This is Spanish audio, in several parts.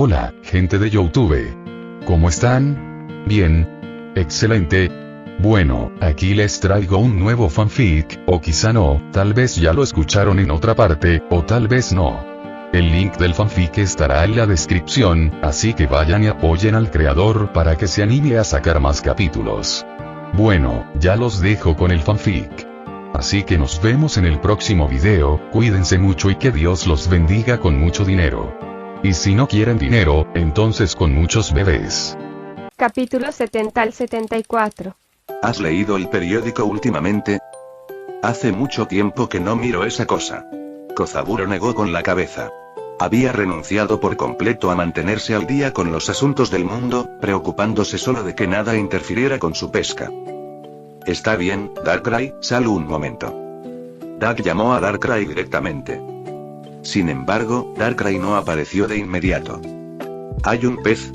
Hola, gente de YouTube. ¿Cómo están? Bien. Excelente. Bueno, aquí les traigo un nuevo fanfic, o quizá no, tal vez ya lo escucharon en otra parte, o tal vez no. El link del fanfic estará en la descripción, así que vayan y apoyen al creador para que se anime a sacar más capítulos. Bueno, ya los dejo con el fanfic. Así que nos vemos en el próximo video, cuídense mucho y que Dios los bendiga con mucho dinero. Y si no quieren dinero, entonces con muchos bebés. Capítulo 70 al 74. ¿Has leído el periódico últimamente? Hace mucho tiempo que no miro esa cosa. Kozaburo negó con la cabeza. Había renunciado por completo a mantenerse al día con los asuntos del mundo, preocupándose solo de que nada interfiriera con su pesca. Está bien, Darkrai, sal un momento. Doug llamó a Darkrai directamente. Sin embargo, Darkrai no apareció de inmediato. Hay un pez,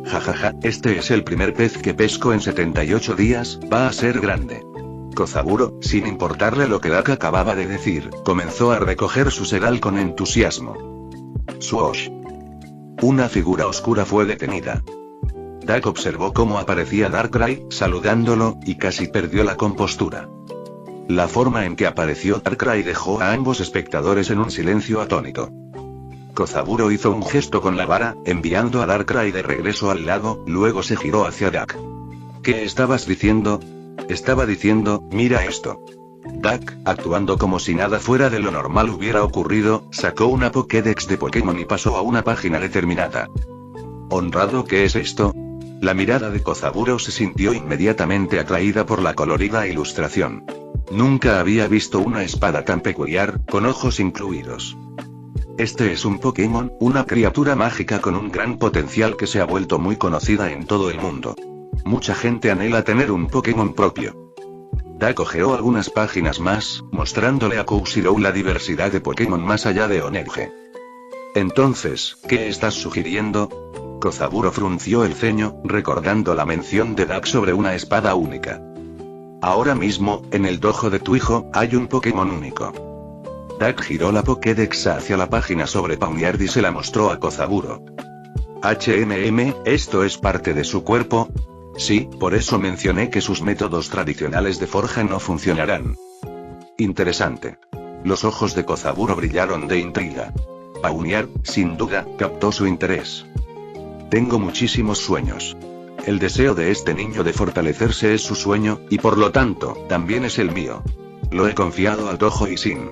jajaja, este es el primer pez que pesco en 78 días, va a ser grande. Kozaburo, sin importarle lo que Doug acababa de decir, comenzó a recoger su sedal con entusiasmo. Swoosh. Una figura oscura fue detenida. Doug observó cómo aparecía Darkrai, saludándolo, y casi perdió la compostura. La forma en que apareció Darkrai dejó a ambos espectadores en un silencio atónito. Kozaburo hizo un gesto con la vara, enviando a Darkrai de regreso al lago, luego se giró hacia Doug. ¿Qué estabas diciendo? Estaba diciendo, mira esto. Doug, actuando como si nada fuera de lo normal hubiera ocurrido, sacó una Pokédex de Pokémon y pasó a una página determinada. ¿Honrado qué es esto? La mirada de Kozaburo se sintió inmediatamente atraída por la colorida ilustración. Nunca había visto una espada tan peculiar, con ojos incluidos. Este es un Pokémon, una criatura mágica con un gran potencial que se ha vuelto muy conocida en todo el mundo. Mucha gente anhela tener un Pokémon propio. Doug hojeó algunas páginas más, mostrándole a Koshirou la diversidad de Pokémon más allá de Onedge. Entonces, ¿qué estás sugiriendo? Kozaburo frunció el ceño, recordando la mención de Doug sobre una espada única. Ahora mismo, en el dojo de tu hijo, hay un Pokémon único. Doug giró la Pokédex hacia la página sobre Pawniard y se la mostró a Kozaburo. ¿Esto es parte de su cuerpo? Sí, por eso mencioné que sus métodos tradicionales de forja no funcionarán. Interesante. Los ojos de Kozaburo brillaron de intriga. Pawniard, sin duda, captó su interés. Tengo muchísimos sueños. El deseo de este niño de fortalecerse es su sueño, y por lo tanto, también es el mío. Lo he confiado al dojo Isin.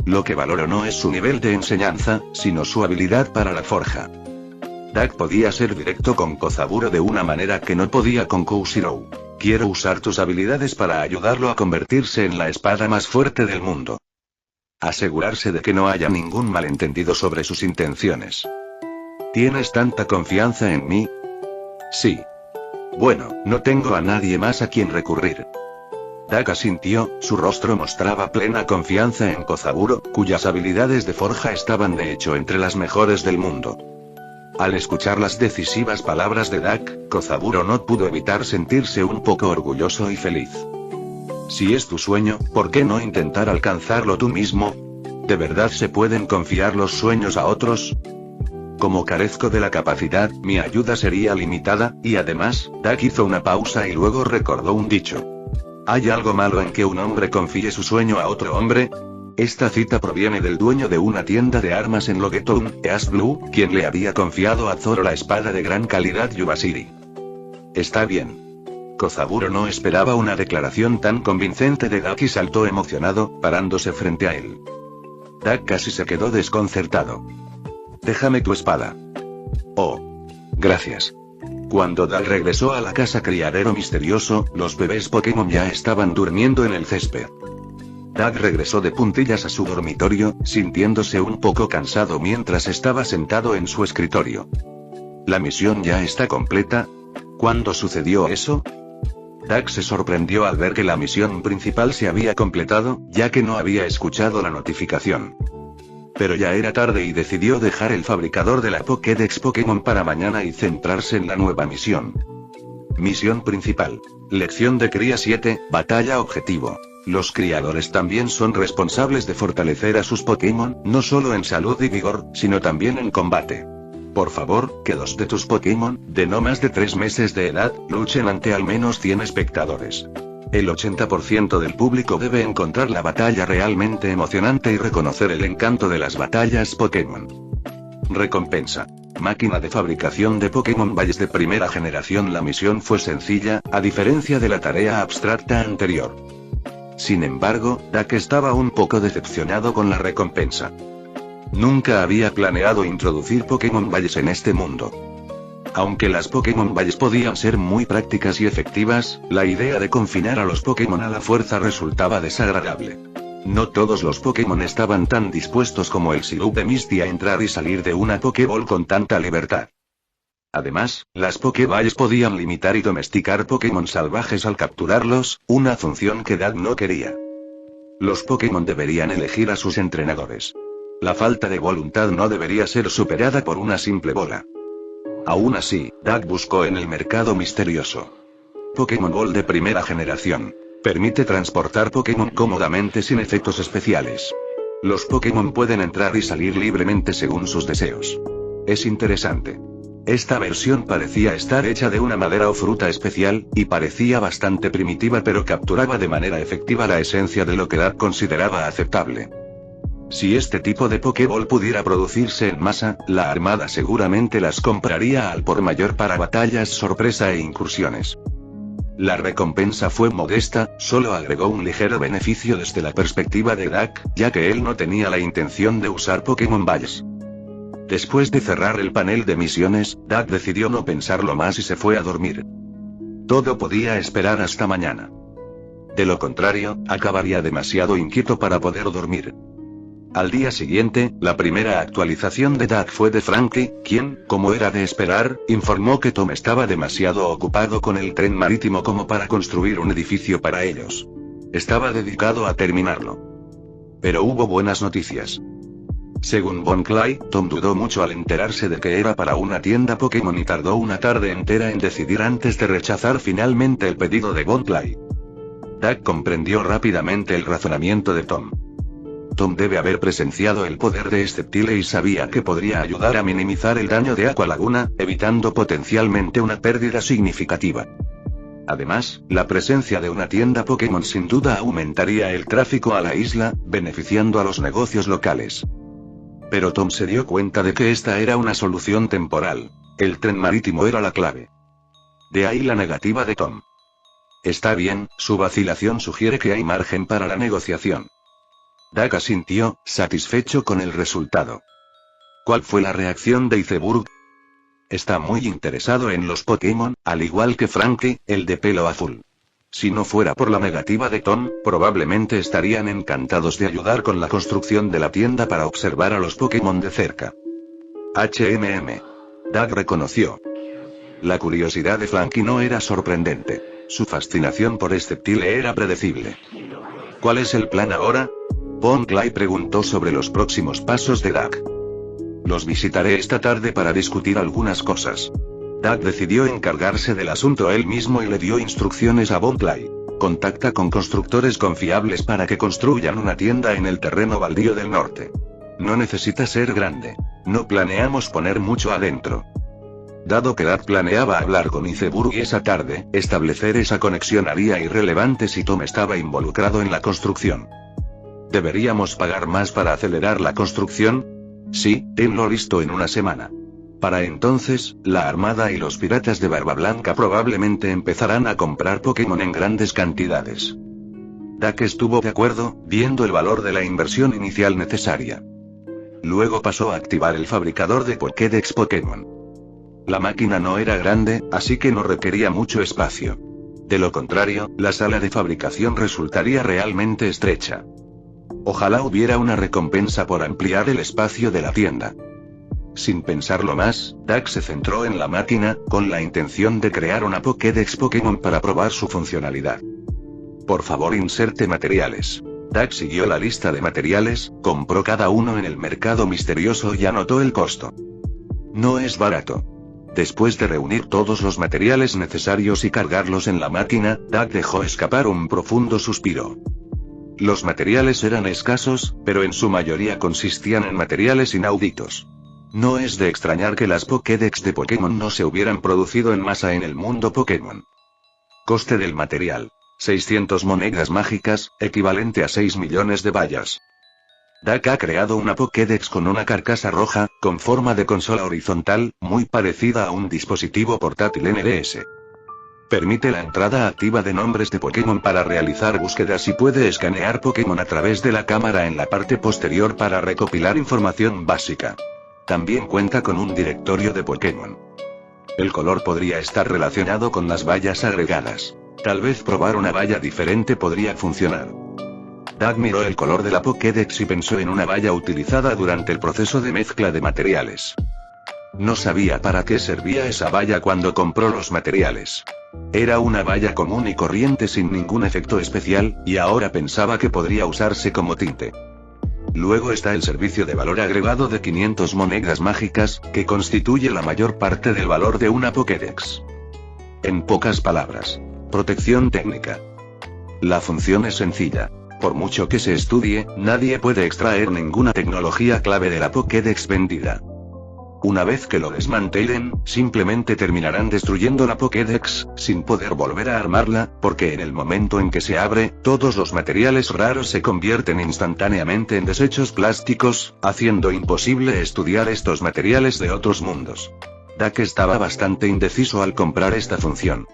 Lo que valoro no es su nivel de enseñanza, sino su habilidad para la forja. Doug podía ser directo con Kozaburo de una manera que no podía con Koshirou. Quiero usar tus habilidades para ayudarlo a convertirse en la espada más fuerte del mundo. Asegurarse de que no haya ningún malentendido sobre sus intenciones. ¿Tienes tanta confianza en mí? Sí. Bueno, no tengo a nadie más a quien recurrir. Doug asintió, su rostro mostraba plena confianza en Kozaburo, cuyas habilidades de forja estaban de hecho entre las mejores del mundo. Al escuchar las decisivas palabras de Doug, Kozaburo no pudo evitar sentirse un poco orgulloso y feliz. Si es tu sueño, ¿por qué no intentar alcanzarlo tú mismo? ¿De verdad se pueden confiar los sueños a otros? Como carezco de la capacidad, mi ayuda sería limitada, y además, Doug hizo una pausa y luego recordó un dicho. ¿Hay algo malo en que un hombre confíe su sueño a otro hombre? Esta cita proviene del dueño de una tienda de armas en Logetown, East Blue, quien le había confiado a Zoro la espada de gran calidad Yubashiri. Está bien. Kozaburo no esperaba una declaración tan convincente de Doug y saltó emocionado, parándose frente a él. Doug casi se quedó desconcertado. Déjame tu espada. Oh. Gracias. Cuando Doug regresó a la casa criadero misterioso, los bebés Pokémon ya estaban durmiendo en el césped. Doug regresó de puntillas a su dormitorio, sintiéndose un poco cansado mientras estaba sentado en su escritorio. ¿La misión ya está completa? ¿Cuándo sucedió eso? Doug se sorprendió al ver que la misión principal se había completado, ya que no había escuchado la notificación. Pero ya era tarde y decidió dejar el fabricador de la Pokédex Pokémon para mañana y centrarse en la nueva misión. Misión principal. Lección de Cría 7, Batalla Objetivo. Los criadores también son responsables de fortalecer a sus Pokémon, no solo en salud y vigor, sino también en combate. Por favor, que 2 de tus Pokémon, de no más de 3 meses de edad, luchen ante al menos 100 espectadores. El 80% del público debe encontrar la batalla realmente emocionante y reconocer el encanto de las batallas Pokémon. Recompensa. Máquina de fabricación de Pokémon Balls de primera generación. La misión fue sencilla, a diferencia de la tarea abstracta anterior. Sin embargo, Duck estaba un poco decepcionado con la recompensa. Nunca había planeado introducir Pokémon Balls en este mundo. Aunque las Pokémon Balls podían ser muy prácticas y efectivas, la idea de confinar a los Pokémon a la fuerza resultaba desagradable. No todos los Pokémon estaban tan dispuestos como el Psyduck de Misty a entrar y salir de una Pokéball con tanta libertad. Además, las Pokéballs podían limitar y domesticar Pokémon salvajes al capturarlos, una función que Duck no quería. Los Pokémon deberían elegir a sus entrenadores. La falta de voluntad no debería ser superada por una simple bola. Aún así, Duck buscó en el mercado misterioso. Pokémon Ball de primera generación. Permite transportar Pokémon cómodamente sin efectos especiales. Los Pokémon pueden entrar y salir libremente según sus deseos. Es interesante. Esta versión parecía estar hecha de una madera o fruta especial, y parecía bastante primitiva, pero capturaba de manera efectiva la esencia de lo que Duck consideraba aceptable. Si este tipo de Pokéball pudiera producirse en masa, la Armada seguramente las compraría al por mayor para batallas sorpresa e incursiones. La recompensa fue modesta, solo agregó un ligero beneficio desde la perspectiva de Duck, ya que él no tenía la intención de usar Pokémon Balls. Después de cerrar el panel de misiones, Duck decidió no pensarlo más y se fue a dormir. Todo podía esperar hasta mañana. De lo contrario, acabaría demasiado inquieto para poder dormir. Al día siguiente, la primera actualización de Duck fue de Frankie, quien, como era de esperar, informó que Tom estaba demasiado ocupado con el tren marítimo como para construir un edificio para ellos. Estaba dedicado a terminarlo. Pero hubo buenas noticias. Según Bon Clay, Tom dudó mucho al enterarse de que era para una tienda Pokémon y tardó una tarde entera en decidir antes de rechazar finalmente el pedido de Bon Clay. Duck comprendió rápidamente el razonamiento de Tom. Tom debe haber presenciado el poder de Sceptile y sabía que podría ayudar a minimizar el daño de Aqua Laguna, evitando potencialmente una pérdida significativa. Además, la presencia de una tienda Pokémon sin duda aumentaría el tráfico a la isla, beneficiando a los negocios locales. Pero Tom se dio cuenta de que esta era una solución temporal. El tren marítimo era la clave. De ahí la negativa de Tom. Está bien, su vacilación sugiere que hay margen para la negociación. Duck asintió, satisfecho con el resultado. ¿Cuál fue la reacción de Iceburg? Está muy interesado en los Pokémon, al igual que Frankie, el de pelo azul. Si no fuera por la negativa de Tom, probablemente estarían encantados de ayudar con la construcción de la tienda para observar a los Pokémon de cerca. Duck reconoció. La curiosidad de Frankie no era sorprendente. Su fascinación por Sceptile era predecible. ¿Cuál es el plan ahora? Bon Clay preguntó sobre los próximos pasos de Duck. Los visitaré esta tarde para discutir algunas cosas. Duck decidió encargarse del asunto él mismo y le dio instrucciones a Bon Clay. Contacta con constructores confiables para que construyan una tienda en el terreno baldío del norte. No necesita ser grande. No planeamos poner mucho adentro. Dado que Duck planeaba hablar con Iceburg esa tarde, establecer esa conexión haría irrelevante si Tom estaba involucrado en la construcción. ¿Deberíamos pagar más para acelerar la construcción? Sí, tenlo listo en una semana. Para entonces, la Armada y los piratas de Barba Blanca probablemente empezarán a comprar Pokémon en grandes cantidades. Duck estuvo de acuerdo, viendo el valor de la inversión inicial necesaria. Luego pasó a activar el fabricador de Pokédex Pokémon. La máquina no era grande, así que no requería mucho espacio. De lo contrario, la sala de fabricación resultaría realmente estrecha. Ojalá hubiera una recompensa por ampliar el espacio de la tienda. Sin pensarlo más, Duck se centró en la máquina, con la intención de crear una Pokédex Pokémon para probar su funcionalidad. Por favor, inserte materiales. Duck siguió la lista de materiales, compró cada uno en el mercado misterioso y anotó el costo. No es barato. Después de reunir todos los materiales necesarios y cargarlos en la máquina, Duck dejó escapar un profundo suspiro. Los materiales eran escasos, pero en su mayoría consistían en materiales inauditos. No es de extrañar que las Pokédex de Pokémon no se hubieran producido en masa en el mundo Pokémon. Coste del material: 600 monedas mágicas, equivalente a 6 millones de bayas. Duck ha creado una Pokédex con una carcasa roja, con forma de consola horizontal, muy parecida a un dispositivo portátil NDS. Permite la entrada activa de nombres de Pokémon para realizar búsquedas y puede escanear Pokémon a través de la cámara en la parte posterior para recopilar información básica. También cuenta con un directorio de Pokémon. El color podría estar relacionado con las bayas agregadas. Tal vez probar una baya diferente podría funcionar. Duck miró el color de la Pokédex y pensó en una baya utilizada durante el proceso de mezcla de materiales. No sabía para qué servía esa baya cuando compró los materiales. Era una baya común y corriente sin ningún efecto especial, y ahora pensaba que podría usarse como tinte. Luego está el servicio de valor agregado de 500 monedas mágicas, que constituye la mayor parte del valor de una Pokédex. En pocas palabras, protección técnica. La función es sencilla. Por mucho que se estudie, nadie puede extraer ninguna tecnología clave de la Pokédex vendida. Una vez que lo desmantelen, simplemente terminarán destruyendo la Pokédex, sin poder volver a armarla, porque en el momento en que se abre, todos los materiales raros se convierten instantáneamente en desechos plásticos, haciendo imposible estudiar estos materiales de otros mundos. Duck estaba bastante indeciso al comprar esta función.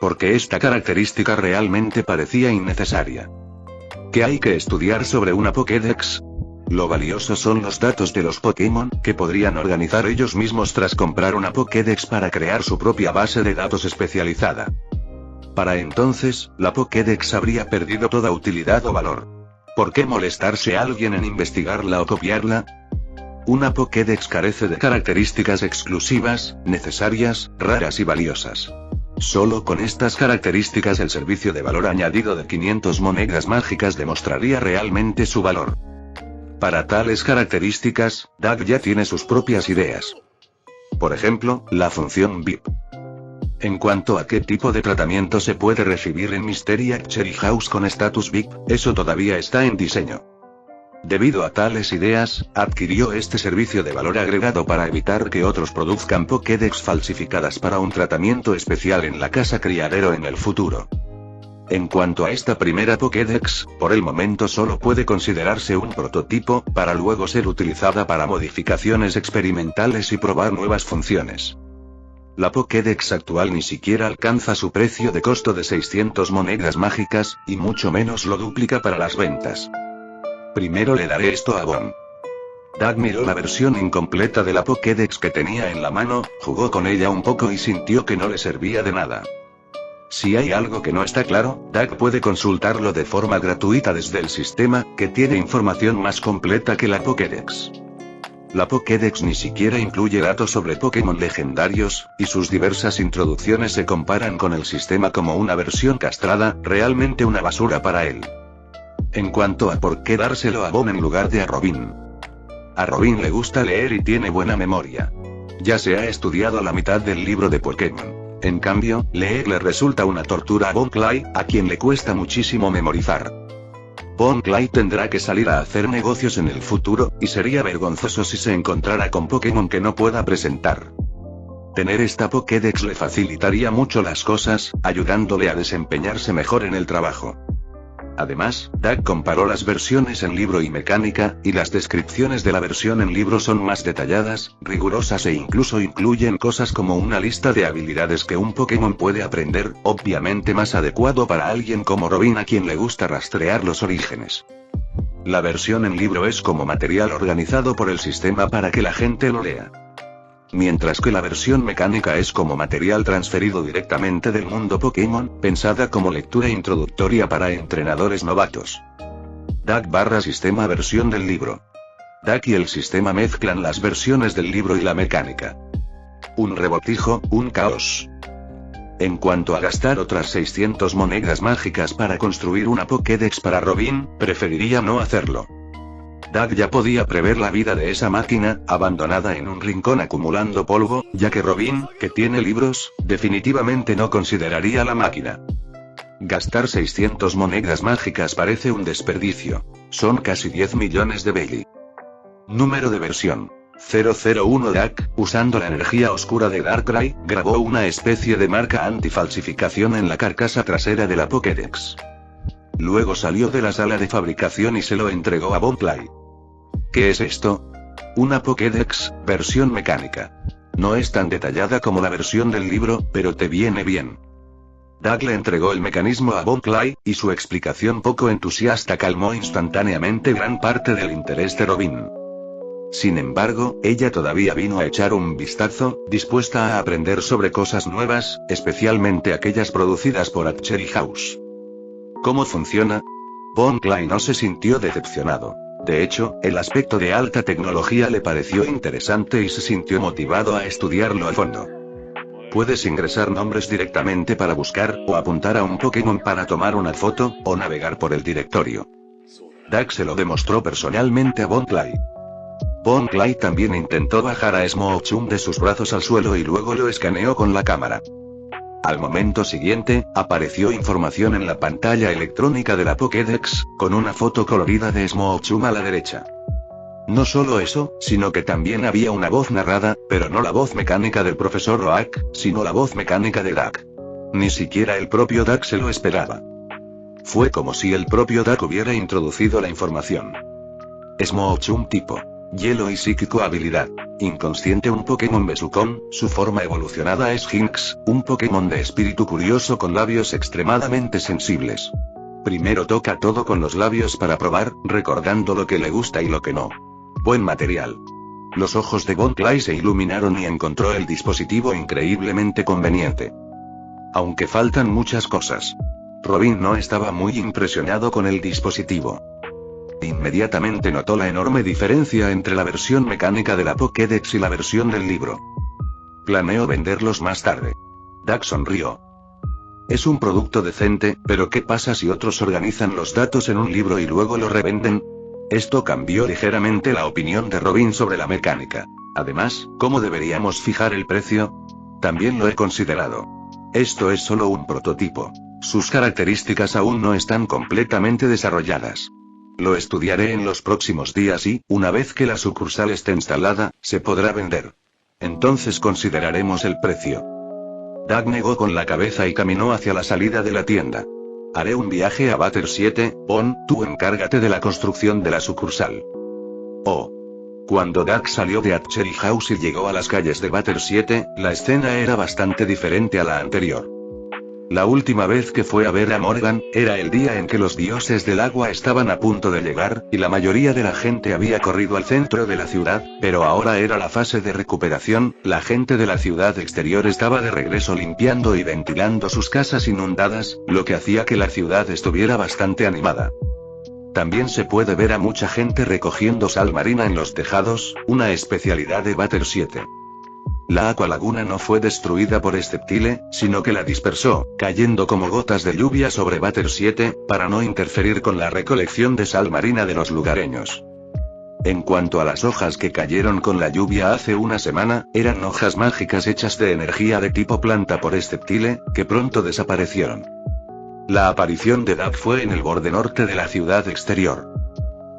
Porque esta característica realmente parecía innecesaria. ¿Qué hay que estudiar sobre una Pokédex? Lo valioso son los datos de los Pokémon, que podrían organizar ellos mismos tras comprar una Pokédex para crear su propia base de datos especializada. Para entonces, la Pokédex habría perdido toda utilidad o valor. ¿Por qué molestarse a alguien en investigarla o copiarla? Una Pokédex carece de características exclusivas, necesarias, raras y valiosas. Solo con estas características el servicio de valor añadido de 500 monedas mágicas demostraría realmente su valor. Para tales características, Duck ya tiene sus propias ideas. Por ejemplo, la función VIP. En cuanto a qué tipo de tratamiento se puede recibir en Mysterious Cherry House con estatus VIP, eso todavía está en diseño. Debido a tales ideas, adquirió este servicio de valor agregado para evitar que otros produzcan Pokédex falsificadas para un tratamiento especial en la casa criadero en el futuro. En cuanto a esta primera Pokédex, por el momento solo puede considerarse un prototipo, para luego ser utilizada para modificaciones experimentales y probar nuevas funciones. La Pokédex actual ni siquiera alcanza su precio de costo de 600 monedas mágicas, y mucho menos lo duplica para las ventas. Primero le daré esto a Bon. Duck miró la versión incompleta de la Pokédex que tenía en la mano, jugó con ella un poco y sintió que no le servía de nada. Si hay algo que no está claro, Duck puede consultarlo de forma gratuita desde el sistema, que tiene información más completa que la Pokédex. La Pokédex ni siquiera incluye datos sobre Pokémon legendarios, y sus diversas introducciones se comparan con el sistema como una versión castrada, realmente una basura para él. En cuanto a por qué dárselo a Bon en lugar de a Robin. A Robin le gusta leer y tiene buena memoria. Ya se ha estudiado la mitad del libro de Pokémon. En cambio, leer le resulta una tortura a Bon Clay, a quien le cuesta muchísimo memorizar. Bon Clay tendrá que salir a hacer negocios en el futuro, y sería vergonzoso si se encontrara con Pokémon que no pueda presentar. Tener esta Pokédex le facilitaría mucho las cosas, ayudándole a desempeñarse mejor en el trabajo. Además, Duck comparó las versiones en libro y mecánica, y las descripciones de la versión en libro son más detalladas, rigurosas e incluso incluyen cosas como una lista de habilidades que un Pokémon puede aprender, obviamente más adecuado para alguien como Robin a quien le gusta rastrear los orígenes. La versión en libro es como material organizado por el sistema para que la gente lo lea. Mientras que la versión mecánica es como material transferido directamente del mundo Pokémon, pensada como lectura introductoria para entrenadores novatos. Duck/sistema versión del libro. Duck y el sistema mezclan las versiones del libro y la mecánica. Un revoltijo, un caos. En cuanto a gastar otras 600 monedas mágicas para construir una Pokédex para Robin, preferiría no hacerlo. Duck ya podía prever la vida de esa máquina, abandonada en un rincón acumulando polvo, ya que Robin, que tiene libros, definitivamente no consideraría la máquina. Gastar 600 monedas mágicas parece un desperdicio. Son casi 10 millones de Belly. Número de versión: 001 Dak, usando la energía oscura de Darkrai, grabó una especie de marca antifalsificación en la carcasa trasera de la Pokédex. Luego salió de la sala de fabricación y se lo entregó a Bon Clay. ¿Qué es esto? Una Pokédex, versión mecánica. No es tan detallada como la versión del libro, pero te viene bien. Dak le entregó el mecanismo a Bon Clay, y su explicación poco entusiasta calmó instantáneamente gran parte del interés de Robin. Sin embargo, ella todavía vino a echar un vistazo, dispuesta a aprender sobre cosas nuevas, especialmente aquellas producidas por Archery House. ¿Cómo funciona? Bon Clay no se sintió decepcionado. De hecho, el aspecto de alta tecnología le pareció interesante y se sintió motivado a estudiarlo a fondo. Puedes ingresar nombres directamente para buscar, o apuntar a un Pokémon para tomar una foto, o navegar por el directorio. Dak se lo demostró personalmente a Bon Clay. Bon Clay también intentó bajar a Smoochum de sus brazos al suelo y luego lo escaneó con la cámara. Al momento siguiente, apareció información en la pantalla electrónica de la Pokédex, con una foto colorida de Smoochum a la derecha. No solo eso, sino que también había una voz narrada, pero no la voz mecánica del profesor Oak, sino la voz mecánica de Dak. Ni siquiera el propio Dak se lo esperaba. Fue como si el propio Dak hubiera introducido la información. Smoochum tipo. Hielo y psíquico habilidad. Inconsciente un Pokémon Besucon, su forma evolucionada es Jynx, un Pokémon de espíritu curioso con labios extremadamente sensibles. Primero toca todo con los labios para probar, recordando lo que le gusta y lo que no. Buen material. Los ojos de Bon Clay se iluminaron y encontró el dispositivo increíblemente conveniente. Aunque faltan muchas cosas. Robin no estaba muy impresionado con el dispositivo. Inmediatamente notó la enorme diferencia entre la versión mecánica de la Pokédex y la versión del libro. Planeo venderlos más tarde. Dak sonrió. Es un producto decente, pero ¿qué pasa si otros organizan los datos en un libro y luego lo revenden? Esto cambió ligeramente la opinión de Robin sobre la mecánica. Además, ¿cómo deberíamos fijar el precio? También lo he considerado. Esto es solo un prototipo. Sus características aún no están completamente desarrolladas. Lo estudiaré en los próximos días y, una vez que la sucursal esté instalada, se podrá vender. Entonces consideraremos el precio. Dak negó con la cabeza y caminó hacia la salida de la tienda. Haré un viaje a Batter 7, Bon, tú encárgate de la construcción de la sucursal. Oh. Cuando Dak salió de Archery House y llegó a las calles de Batter 7, la escena era bastante diferente a la anterior. La última vez que fue a ver a Morgan, era el día en que los dioses del agua estaban a punto de llegar, y la mayoría de la gente había corrido al centro de la ciudad, pero ahora era la fase de recuperación, la gente de la ciudad exterior estaba de regreso limpiando y ventilando sus casas inundadas, lo que hacía que la ciudad estuviera bastante animada. También se puede ver a mucha gente recogiendo sal marina en los tejados, una especialidad de Batter 7. La Aqualaguna no fue destruida por Sceptile, sino que la dispersó, cayendo como gotas de lluvia sobre Batter 7, para no interferir con la recolección de sal marina de los lugareños. En cuanto a las hojas que cayeron con la lluvia hace una semana, eran hojas mágicas hechas de energía de tipo planta por Sceptile, que pronto desaparecieron. La aparición de Dak fue en el borde norte de la ciudad exterior.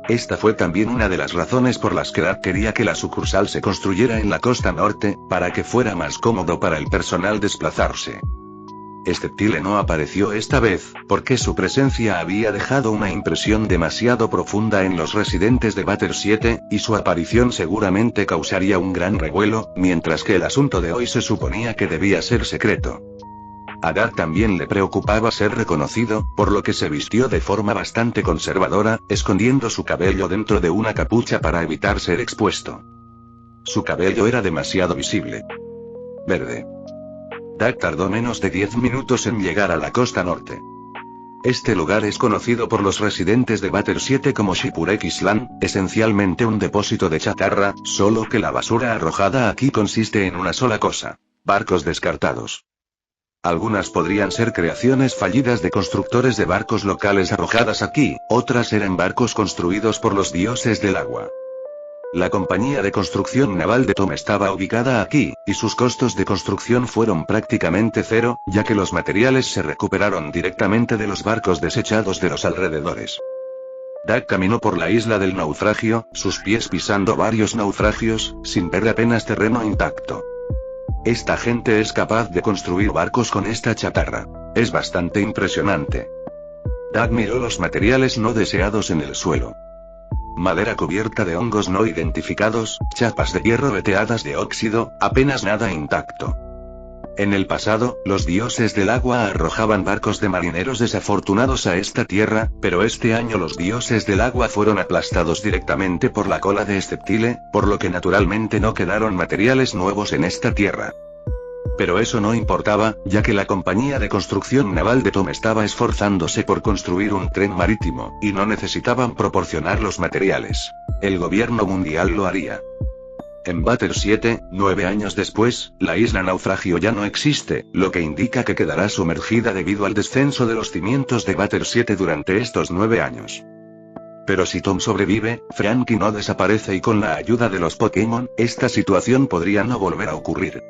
Esta fue también una de las razones por las que Dak quería que la sucursal se construyera en la costa norte, para que fuera más cómodo para el personal desplazarse. Sceptile no apareció esta vez, porque su presencia había dejado una impresión demasiado profunda en los residentes de Batter 7, y su aparición seguramente causaría un gran revuelo, mientras que el asunto de hoy se suponía que debía ser secreto. A Dak también le preocupaba ser reconocido, por lo que se vistió de forma bastante conservadora, escondiendo su cabello dentro de una capucha para evitar ser expuesto. Su cabello era demasiado visible. Verde. Dak tardó menos de 10 minutos en llegar a la costa norte. Este lugar es conocido por los residentes de Batter 7 como Shipwreck Island, esencialmente un depósito de chatarra, solo que la basura arrojada aquí consiste en una sola cosa: barcos descartados. Algunas podrían ser creaciones fallidas de constructores de barcos locales arrojadas aquí, otras eran barcos construidos por los dioses del agua. La compañía de construcción naval de Tom estaba ubicada aquí, y sus costos de construcción fueron prácticamente cero, ya que los materiales se recuperaron directamente de los barcos desechados de los alrededores. Dak caminó por la isla del naufragio, sus pies pisando varios naufragios, sin ver apenas terreno intacto. Esta gente es capaz de construir barcos con esta chatarra. Es bastante impresionante. Dak miró los materiales no deseados en el suelo. Madera cubierta de hongos no identificados, chapas de hierro veteadas de óxido, apenas nada intacto. En el pasado, los dioses del agua arrojaban barcos de marineros desafortunados a esta tierra, pero este año los dioses del agua fueron aplastados directamente por la cola de Sceptile, por lo que naturalmente no quedaron materiales nuevos en esta tierra. Pero eso no importaba, ya que la compañía de construcción naval de Tom estaba esforzándose por construir un tren marítimo, y no necesitaban proporcionar los materiales. El gobierno mundial lo haría. En Bater 7, 9 años después, la isla naufragio ya no existe, lo que indica que quedará sumergida debido al descenso de los cimientos de Bater 7 durante estos 9 años. Pero si Tom sobrevive, Frankie no desaparece y con la ayuda de los Pokémon, esta situación podría no volver a ocurrir.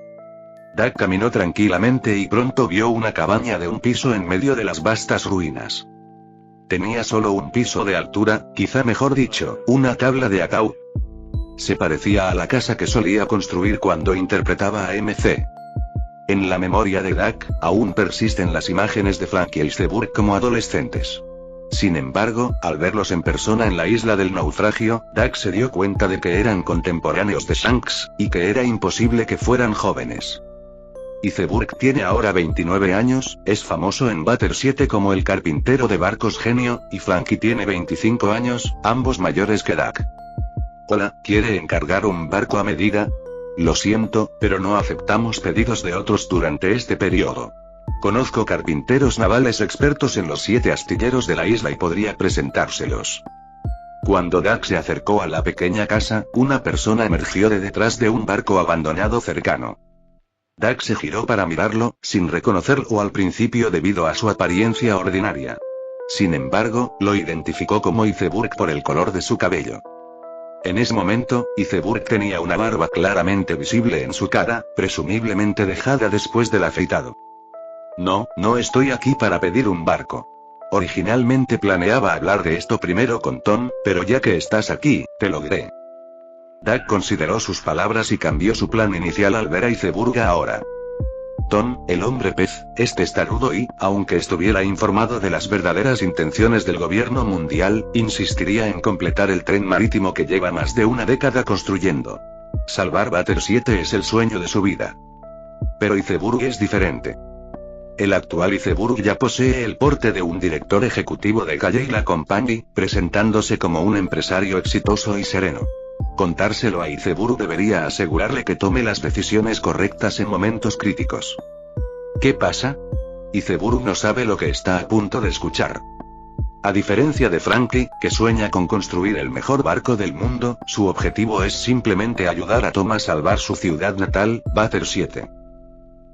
Dak caminó tranquilamente y pronto vio una cabaña de un piso en medio de las vastas ruinas. Tenía solo un piso de altura, quizá mejor dicho, una tabla de ataúd. Se parecía a la casa que solía construir cuando interpretaba a MC. En la memoria de Dak, aún persisten las imágenes de Frankie y Zeburg como adolescentes. Sin embargo, al verlos en persona en la isla del naufragio, Dak se dio cuenta de que eran contemporáneos de Shanks, y que era imposible que fueran jóvenes. Zeburg tiene ahora 29 años, es famoso en Bater 7 como el carpintero de barcos genio, y Frankie tiene 25 años, ambos mayores que Dak. Hola, ¿quiere encargar un barco a medida? Lo siento, pero no aceptamos pedidos de otros durante este periodo. Conozco carpinteros navales expertos en los 7 astilleros de la isla y podría presentárselos. Cuando Dak se acercó a la pequeña casa, una persona emergió de detrás de un barco abandonado cercano. Dak se giró para mirarlo, sin reconocerlo al principio debido a su apariencia ordinaria. Sin embargo, lo identificó como Zeburg por el color de su cabello. En ese momento, Zeburg tenía una barba claramente visible en su cara, presumiblemente dejada después del afeitado. No estoy aquí para pedir un barco. Originalmente planeaba hablar de esto primero con Tom, pero ya que estás aquí, te lo diré. Dak consideró sus palabras y cambió su plan inicial al ver a Zeburg ahora. Tom, el hombre pez, es testarudo y, aunque estuviera informado de las verdaderas intenciones del gobierno mundial, insistiría en completar el tren marítimo que lleva más de una década construyendo. Salvar Bater 7 es el sueño de su vida. Pero Zeburg es diferente. El actual Zeburg ya posee el porte de un director ejecutivo de Galley Company, presentándose como un empresario exitoso y sereno. Contárselo a Zeburg debería asegurarle que tome las decisiones correctas en momentos críticos. ¿Qué pasa? Zeburg no sabe lo que está a punto de escuchar. A diferencia de Frankie, que sueña con construir el mejor barco del mundo, su objetivo es simplemente ayudar a Tom a salvar su ciudad natal, Bater 7.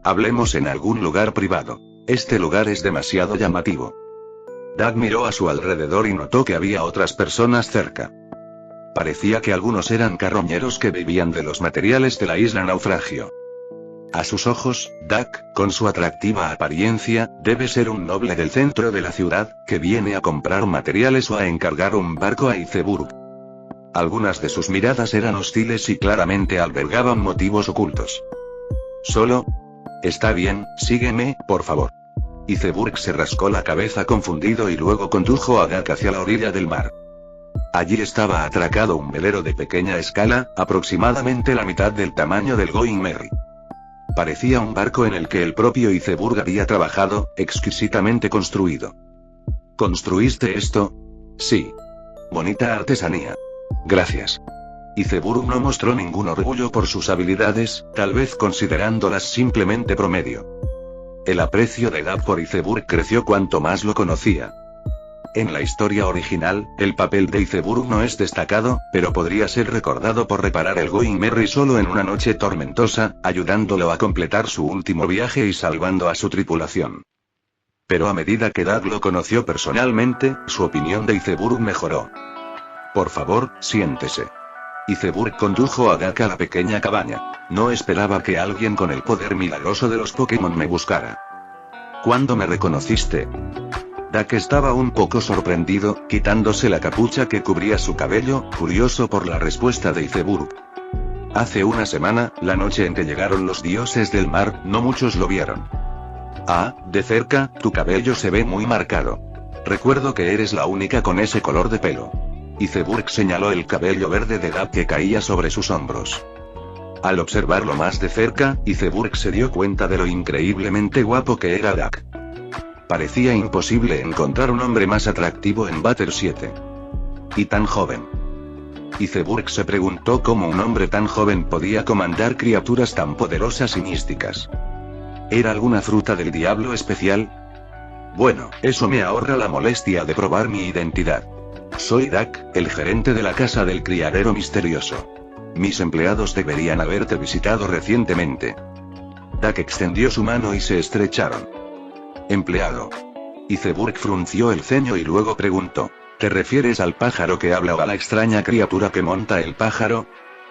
Hablemos en algún lugar privado. Este lugar es demasiado llamativo. Dak miró a su alrededor y notó que había otras personas cerca. Parecía que algunos eran carroñeros que vivían de los materiales de la isla naufragio. A sus ojos, Dak, con su atractiva apariencia, debe ser un noble del centro de la ciudad, que viene a comprar materiales o a encargar un barco a Zeburg. Algunas de sus miradas eran hostiles y claramente albergaban motivos ocultos. Solo. Está bien, sígueme, por favor. Zeburg se rascó la cabeza confundido y luego condujo a Dak hacia la orilla del mar. Allí estaba atracado un velero de pequeña escala, aproximadamente la mitad del tamaño del Going Merry. Parecía un barco en el que el propio Zeburg había trabajado, exquisitamente construido. ¿Construiste esto? Sí. Bonita artesanía. Gracias. Zeburg no mostró ningún orgullo por sus habilidades, tal vez considerándolas simplemente promedio. El aprecio de Dak por Zeburg creció cuanto más lo conocía. En la historia original, el papel de Zeburg no es destacado, pero podría ser recordado por reparar el Going Merry solo en una noche tormentosa, ayudándolo a completar su último viaje y salvando a su tripulación. Pero a medida que Dak lo conoció personalmente, su opinión de Zeburg mejoró. Por favor, siéntese. Zeburg condujo a Dak a la pequeña cabaña. No esperaba que alguien con el poder milagroso de los Pokémon me buscara. ¿Cuándo me reconociste? Dak estaba un poco sorprendido, quitándose la capucha que cubría su cabello, curioso por la respuesta de Iceburg. Hace una semana, la noche en que llegaron los dioses del mar, no muchos lo vieron. Ah, de cerca, tu cabello se ve muy marcado. Recuerdo que eres la única con ese color de pelo. Iceburg señaló el cabello verde de Dak que caía sobre sus hombros. Al observarlo más de cerca, Iceburg se dio cuenta de lo increíblemente guapo que era Dak. Parecía imposible encontrar un hombre más atractivo en Butter 7. Y tan joven. Iceburg se preguntó cómo un hombre tan joven podía comandar criaturas tan poderosas y místicas. ¿Era alguna fruta del diablo especial? Bueno, eso me ahorra la molestia de probar mi identidad. Soy Dak, el gerente de la casa del criadero misterioso. Mis empleados deberían haberte visitado recientemente. Dak extendió su mano y se estrecharon. Empleado. Iceburg frunció el ceño y luego preguntó, ¿te refieres al pájaro que habla o a la extraña criatura que monta el pájaro?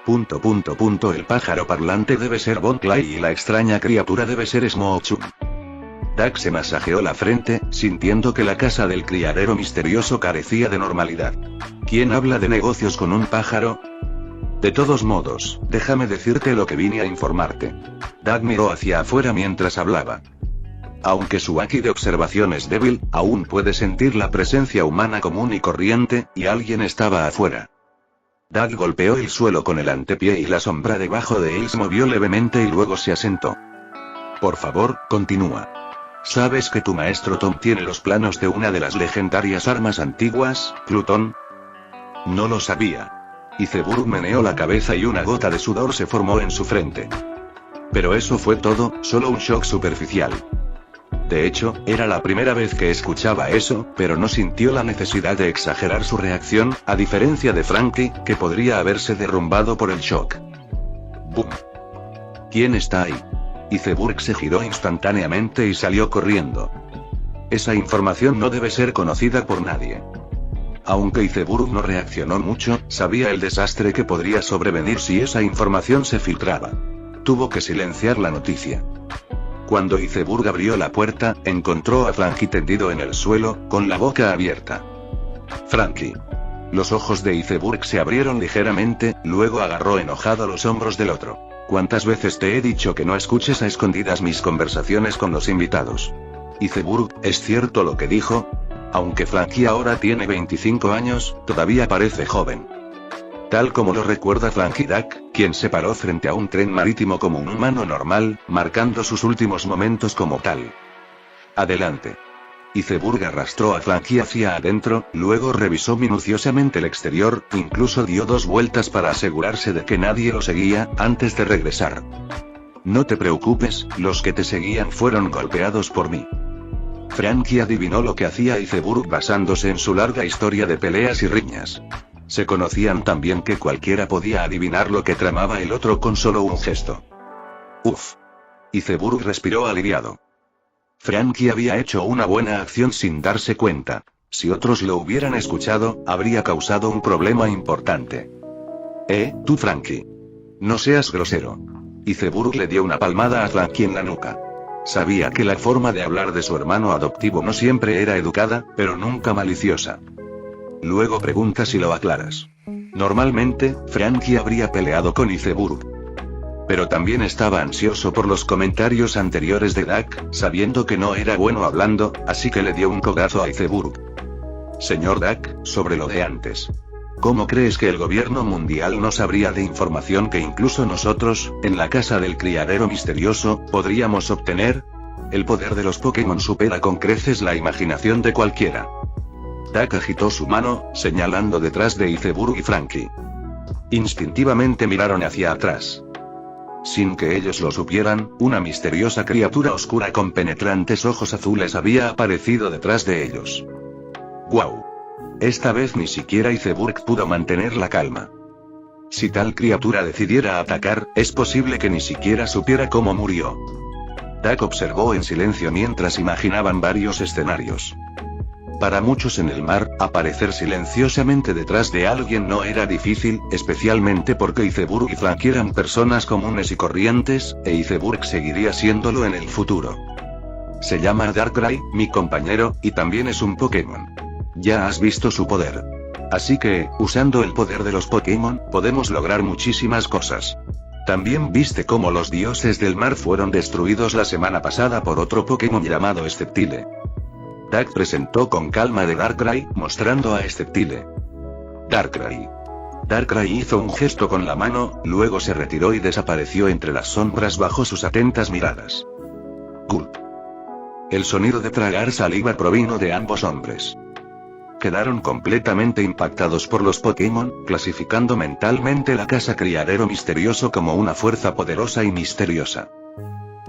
El pájaro parlante debe ser Von Clay y la extraña criatura debe ser Smochum. Dak se masajeó la frente, sintiendo que la casa del criadero misterioso carecía de normalidad. ¿Quién habla de negocios con un pájaro? De todos modos, déjame decirte lo que vine a informarte. Dak miró hacia afuera mientras hablaba. Aunque su haki de observación es débil, aún puede sentir la presencia humana común y corriente, y alguien estaba afuera. Dak golpeó el suelo con el antepié y la sombra debajo de él se movió levemente y luego se asentó. Por favor, continúa. ¿Sabes que tu maestro Tom tiene los planos de una de las legendarias armas antiguas, Plutón? No lo sabía. Iceburg meneó la cabeza y una gota de sudor se formó en su frente. Pero eso fue todo, solo un shock superficial. De hecho, era la primera vez que escuchaba eso, pero no sintió la necesidad de exagerar su reacción, a diferencia de Frankie, que podría haberse derrumbado por el shock. ¡Bum! ¿Quién está ahí? Iceburg se giró instantáneamente y salió corriendo. Esa información no debe ser conocida por nadie. Aunque Iceburg no reaccionó mucho, sabía el desastre que podría sobrevenir si esa información se filtraba. Tuvo que silenciar la noticia. Cuando Iceburg abrió la puerta, encontró a Frankie tendido en el suelo, con la boca abierta. Frankie. Los ojos de Iceburg se abrieron ligeramente, luego agarró enojado los hombros del otro. ¿Cuántas veces te he dicho que no escuches a escondidas mis conversaciones con los invitados? Iceburg, ¿es cierto lo que dijo? Aunque Frankie ahora tiene 25 años, todavía parece joven. Tal como lo recuerda Frankie Dak, quien se paró frente a un tren marítimo como un humano normal, marcando sus últimos momentos como tal. Adelante. Iceburg arrastró a Frankie hacia adentro, luego revisó minuciosamente el exterior, incluso dio 2 vueltas para asegurarse de que nadie lo seguía, antes de regresar. No te preocupes, los que te seguían fueron golpeados por mí. Frankie adivinó lo que hacía Iceburg basándose en su larga historia de peleas y riñas. Se conocían tan bien que cualquiera podía adivinar lo que tramaba el otro con solo un gesto. Uf. Iceburg respiró aliviado. Frankie había hecho una buena acción sin darse cuenta. Si otros lo hubieran escuchado, habría causado un problema importante. Tú Frankie. No seas grosero. Iceburg le dio una palmada a Frankie en la nuca. Sabía que la forma de hablar de su hermano adoptivo no siempre era educada, pero nunca maliciosa. Luego pregunta si lo aclaras. Normalmente, Frankie habría peleado con Iceburg. Pero también estaba ansioso por los comentarios anteriores de Dak, sabiendo que no era bueno hablando, así que le dio un codazo a Iceburg. Señor Dak, sobre lo de antes. ¿Cómo crees que el gobierno mundial no sabría de información que incluso nosotros, en la casa del criadero misterioso, podríamos obtener? El poder de los Pokémon supera con creces la imaginación de cualquiera. Dak agitó su mano, señalando detrás de Iceburg y Frankie. Instintivamente miraron hacia atrás. Sin que ellos lo supieran, una misteriosa criatura oscura con penetrantes ojos azules había aparecido detrás de ellos. ¡Guau! Esta vez ni siquiera Iceburg pudo mantener la calma. Si tal criatura decidiera atacar, es posible que ni siquiera supiera cómo murió. Dak observó en silencio mientras imaginaban varios escenarios. Para muchos en el mar, aparecer silenciosamente detrás de alguien no era difícil, especialmente porque Iceburg y Frankie eran personas comunes y corrientes, e Iceburg seguiría siéndolo en el futuro. Se llama Darkrai, mi compañero, y también es un Pokémon. Ya has visto su poder. Así que, usando el poder de los Pokémon, podemos lograr muchísimas cosas. También viste cómo los dioses del mar fueron destruidos la semana pasada por otro Pokémon llamado Sceptile. Duck presentó con calma de Darkrai, mostrando a Sceptile. Darkrai. Darkrai hizo un gesto con la mano, luego se retiró y desapareció entre las sombras bajo sus atentas miradas. Gulp. El sonido de tragar saliva provino de ambos hombres. Quedaron completamente impactados por los Pokémon, clasificando mentalmente la casa criadero misterioso como una fuerza poderosa y misteriosa.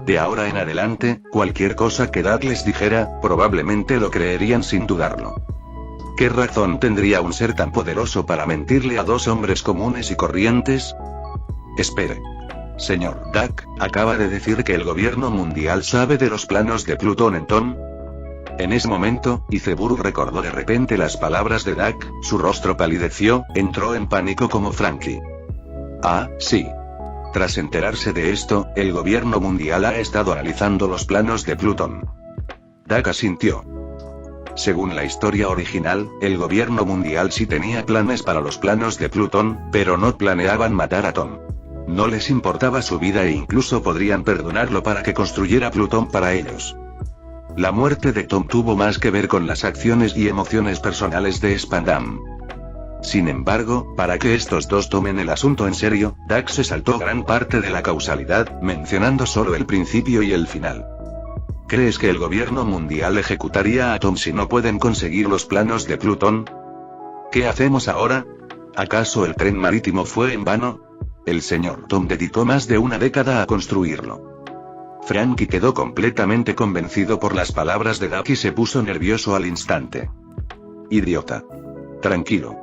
De ahora en adelante, cualquier cosa que Duck les dijera, probablemente lo creerían sin dudarlo. ¿Qué razón tendría un ser tan poderoso para mentirle a dos hombres comunes y corrientes? Espere. Señor Duck, acaba de decir que el gobierno mundial sabe de los planos de Plutón en Tom. En ese momento, Iceburg recordó de repente las palabras de Duck, su rostro palideció, entró en pánico como Frankie. Ah, sí. Tras enterarse de esto, el gobierno mundial ha estado analizando los planos de Plutón. Duck asintió. Según la historia original, el gobierno mundial sí tenía planes para los planos de Plutón, pero no planeaban matar a Tom. No les importaba su vida e incluso podrían perdonarlo para que construyera Plutón para ellos. La muerte de Tom tuvo más que ver con las acciones y emociones personales de Spandam. Sin embargo, para que estos dos tomen el asunto en serio, Duck se saltó gran parte de la causalidad, mencionando solo el principio y el final. ¿Crees que el gobierno mundial ejecutaría a Tom si no pueden conseguir los planos de Plutón? ¿Qué hacemos ahora? ¿Acaso el tren marítimo fue en vano? El señor Tom dedicó más de una década a construirlo. Frankie quedó completamente convencido por las palabras de Duck y se puso nervioso al instante. Idiota. Tranquilo.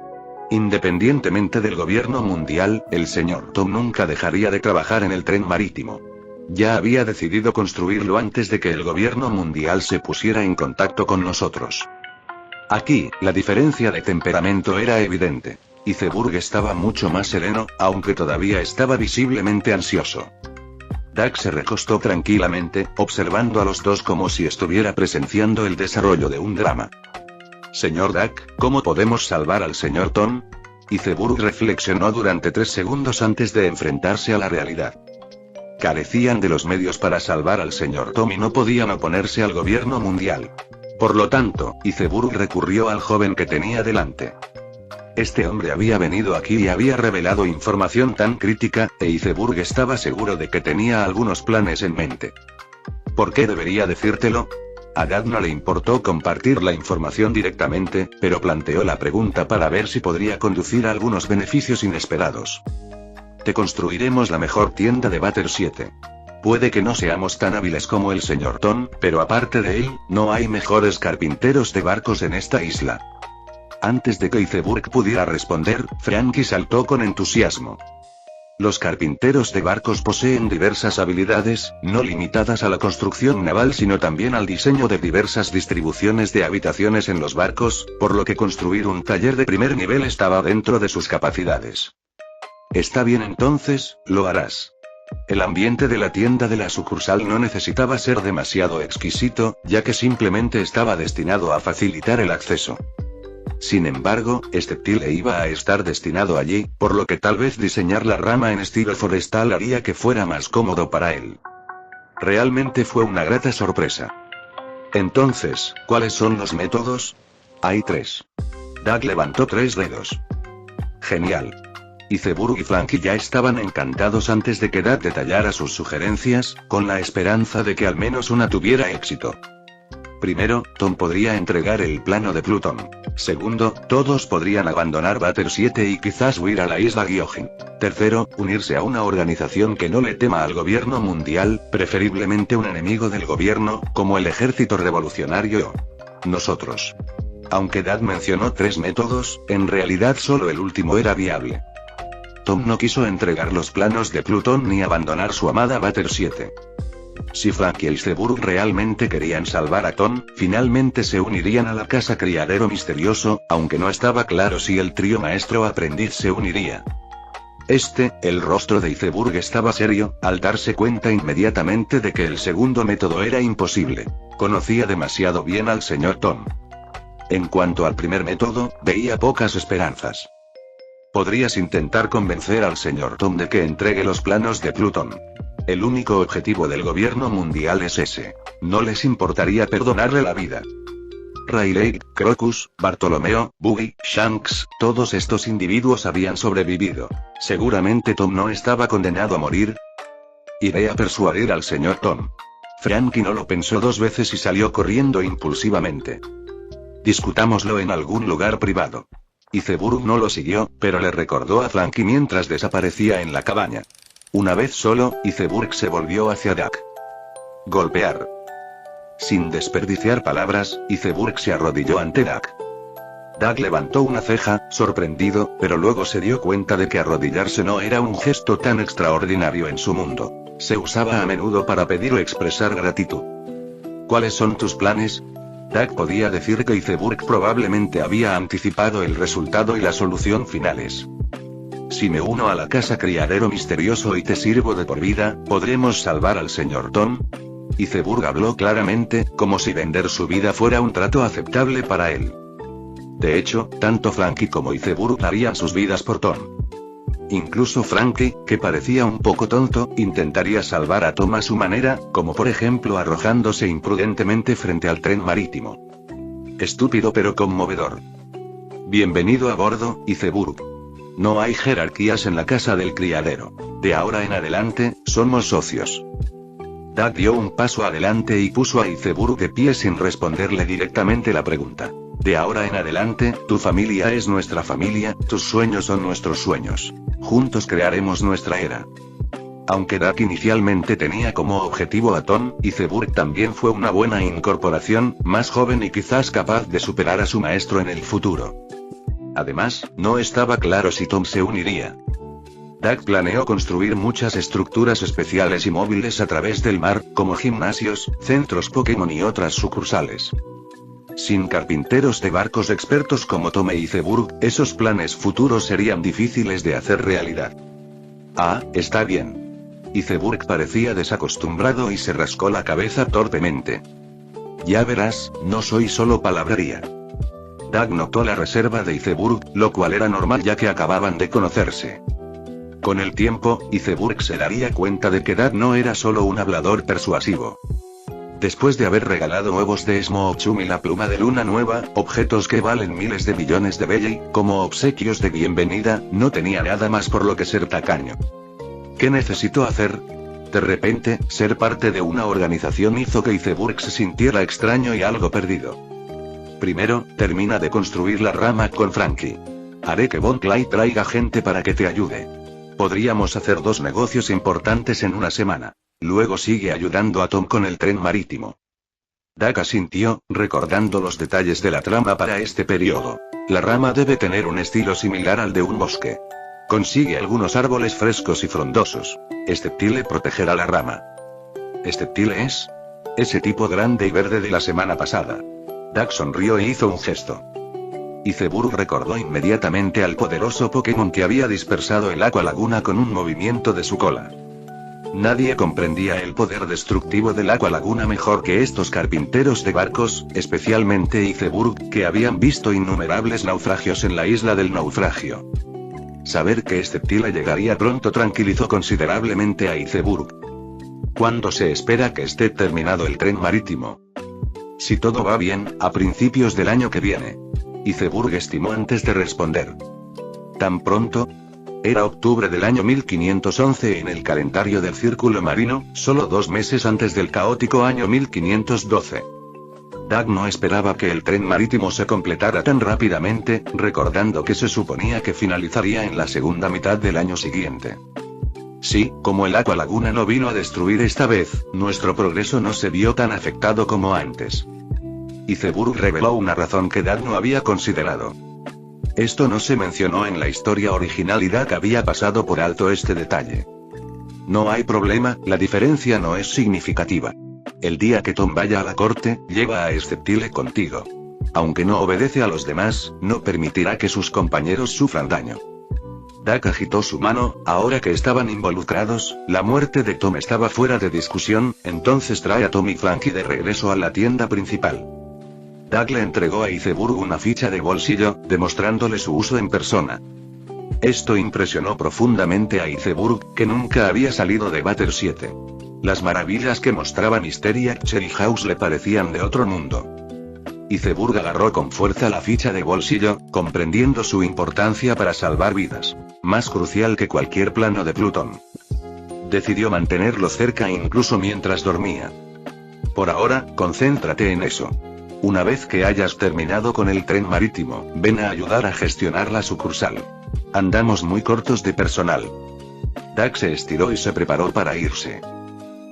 Independientemente del gobierno mundial, el señor Tom nunca dejaría de trabajar en el tren marítimo. Ya había decidido construirlo antes de que el gobierno mundial se pusiera en contacto con nosotros. Aquí, la diferencia de temperamento era evidente. Iceburg estaba mucho más sereno, aunque todavía estaba visiblemente ansioso. Duck se recostó tranquilamente, observando a los dos como si estuviera presenciando el desarrollo de un drama. Señor Duck, ¿cómo podemos salvar al señor Tom? Iceburg reflexionó durante 3 segundos antes de enfrentarse a la realidad. Carecían de los medios para salvar al señor Tom y no podían oponerse al gobierno mundial. Por lo tanto, Iceburg recurrió al joven que tenía delante. Este hombre había venido aquí y había revelado información tan crítica, e Iceburg estaba seguro de que tenía algunos planes en mente. ¿Por qué debería decírtelo? A Duck no le importó compartir la información directamente, pero planteó la pregunta para ver si podría conducir a algunos beneficios inesperados. Te construiremos la mejor tienda de Batter 7. Puede que no seamos tan hábiles como el señor Tom, pero aparte de él, no hay mejores carpinteros de barcos en esta isla. Antes de que Iceburg pudiera responder, Frankie saltó con entusiasmo. Los carpinteros de barcos poseen diversas habilidades, no limitadas a la construcción naval sino también al diseño de diversas distribuciones de habitaciones en los barcos, por lo que construir un taller de primer nivel estaba dentro de sus capacidades. Está bien entonces, lo harás. El ambiente de la tienda de la sucursal no necesitaba ser demasiado exquisito, ya que simplemente estaba destinado a facilitar el acceso. Sin embargo, Sceptile iba a estar destinado allí, por lo que tal vez diseñar la rama en estilo forestal haría que fuera más cómodo para él. Realmente fue una grata sorpresa. Entonces, ¿cuáles son los métodos? Hay 3. Duck levantó 3 dedos. Genial. Iceburg y Frankie ya estaban encantados antes de que Duck detallara sus sugerencias, con la esperanza de que al menos una tuviera éxito. Primero, Tom podría entregar el plano de Plutón. Segundo, todos podrían abandonar Batter 7 y quizás huir a la isla Gyojin. Tercero, unirse a una organización que no le tema al gobierno mundial, preferiblemente un enemigo del gobierno, como el Ejército Revolucionario o nosotros. Aunque Duck mencionó 3 métodos, en realidad solo el último era viable. Tom no quiso entregar los planos de Plutón ni abandonar su amada Batter 7. Si Frankie y Iceburg realmente querían salvar a Tom, finalmente se unirían a la casa criadero misterioso, aunque no estaba claro si el trío maestro-aprendiz se uniría. El rostro de Iceburg estaba serio, al darse cuenta inmediatamente de que el segundo método era imposible. Conocía demasiado bien al señor Tom. En cuanto al primer método, veía pocas esperanzas. Podrías intentar convencer al señor Tom de que entregue los planos de Plutón. El único objetivo del gobierno mundial es ese. No les importaría perdonarle la vida. Riley, Crocus, Bartolomeo, Buggy, Shanks, todos estos individuos habían sobrevivido. Seguramente Tom no estaba condenado a morir. Iré a persuadir al señor Tom. Frankie no lo pensó dos veces y salió corriendo impulsivamente. Discutámoslo en algún lugar privado. Iceburg no lo siguió, pero le recordó a Frankie mientras desaparecía en la cabaña. Una vez solo, Iceburg se volvió hacia Duck. Golpear. Sin desperdiciar palabras, Iceburg se arrodilló ante Duck. Duck levantó una ceja, sorprendido, pero luego se dio cuenta de que arrodillarse no era un gesto tan extraordinario en su mundo. Se usaba a menudo para pedir o expresar gratitud. ¿Cuáles son tus planes? Duck podía decir que Iceburg probablemente había anticipado el resultado y la solución finales. Si me uno a la casa criadero misterioso y te sirvo de por vida, ¿podremos salvar al señor Tom? Iceburg habló claramente, como si vender su vida fuera un trato aceptable para él. De hecho, tanto Frankie como Iceburg darían sus vidas por Tom. Incluso Frankie, que parecía un poco tonto, intentaría salvar a Tom a su manera, como por ejemplo arrojándose imprudentemente frente al tren marítimo. Estúpido pero conmovedor. Bienvenido a bordo, Iceburg. No hay jerarquías en la casa del criadero. De ahora en adelante, somos socios. Duck dio un paso adelante y puso a Iceburg de pie sin responderle directamente la pregunta. De ahora en adelante, tu familia es nuestra familia, tus sueños son nuestros sueños. Juntos crearemos nuestra era. Aunque Duck inicialmente tenía como objetivo a Tom, Iceburg también fue una buena incorporación, más joven y quizás capaz de superar a su maestro en el futuro. Además, no estaba claro si Tom se uniría. Duck planeó construir muchas estructuras especiales y móviles a través del mar, como gimnasios, centros Pokémon y otras sucursales. Sin carpinteros de barcos expertos como Tom e Iceburg, esos planes futuros serían difíciles de hacer realidad. Ah, está bien. Iceburg parecía desacostumbrado y se rascó la cabeza torpemente. Ya verás, no soy solo palabrería. Duck notó la reserva de Iceburg, lo cual era normal ya que acababan de conocerse. Con el tiempo, Iceburg se daría cuenta de que Duck no era solo un hablador persuasivo. Después de haber regalado huevos de Smoochum y la pluma de luna nueva, objetos que valen miles de millones de Belly, como obsequios de bienvenida, no tenía nada más por lo que ser tacaño. ¿Qué necesito hacer? De repente, ser parte de una organización hizo que Iceburg se sintiera extraño y algo perdido. Primero, termina de construir la rama con Frankie. Haré que Von Clyde traiga gente para que te ayude. Podríamos hacer 2 negocios importantes en una semana. Luego sigue ayudando a Tom con el tren marítimo. Duck asintió, recordando los detalles de la trama para este periodo. La rama debe tener un estilo similar al de un bosque. Consigue algunos árboles frescos y frondosos. Steptile protegerá la rama. ¿Steptile es? Ese tipo grande y verde de la semana pasada. Duck sonrió e hizo un gesto. Iceburg recordó inmediatamente al poderoso Pokémon que había dispersado el Aqua Laguna con un movimiento de su cola. Nadie comprendía el poder destructivo del Aqua Laguna mejor que estos carpinteros de barcos, especialmente Iceburg, que habían visto innumerables naufragios en la isla del naufragio. Saber que Steptile llegaría pronto tranquilizó considerablemente a Iceburg. ¿Cuándo se espera que esté terminado el tren marítimo? Si todo va bien, a principios del año que viene. Iceburg estimó antes de responder. ¿Tan pronto? Era octubre del año 1511 en el calendario del Círculo Marino, solo 2 meses antes del caótico año 1512. Duck no esperaba que el tren marítimo se completara tan rápidamente, recordando que se suponía que finalizaría en la segunda mitad del año siguiente. Sí, como el Aqua Laguna no vino a destruir esta vez, nuestro progreso no se vio tan afectado como antes. Iceburg reveló una razón que Duck no había considerado. Esto no se mencionó en la historia original y Duck había pasado por alto este detalle. No hay problema, la diferencia no es significativa. El día que Tom vaya a la corte, lleva a Steptile contigo. Aunque no obedece a los demás, no permitirá que sus compañeros sufran daño. Dak agitó su mano. Ahora que estaban involucrados, la muerte de Tom estaba fuera de discusión. Entonces trae a Tom y Frankie de regreso a la tienda principal. Dak le entregó a Iceburg una ficha de bolsillo, demostrándole su uso en persona. Esto impresionó profundamente a Iceburg, que nunca había salido de Batter 7. Las maravillas que mostraba Mysterious Cherry House le parecían de otro mundo. Iceburg agarró con fuerza la ficha de bolsillo, comprendiendo su importancia para salvar vidas. Más crucial que cualquier plano de Plutón. Decidió mantenerlo cerca incluso mientras dormía. Por ahora, concéntrate en eso. Una vez que hayas terminado con el tren marítimo, ven a ayudar a gestionar la sucursal. Andamos muy cortos de personal. Dak se estiró y se preparó para irse.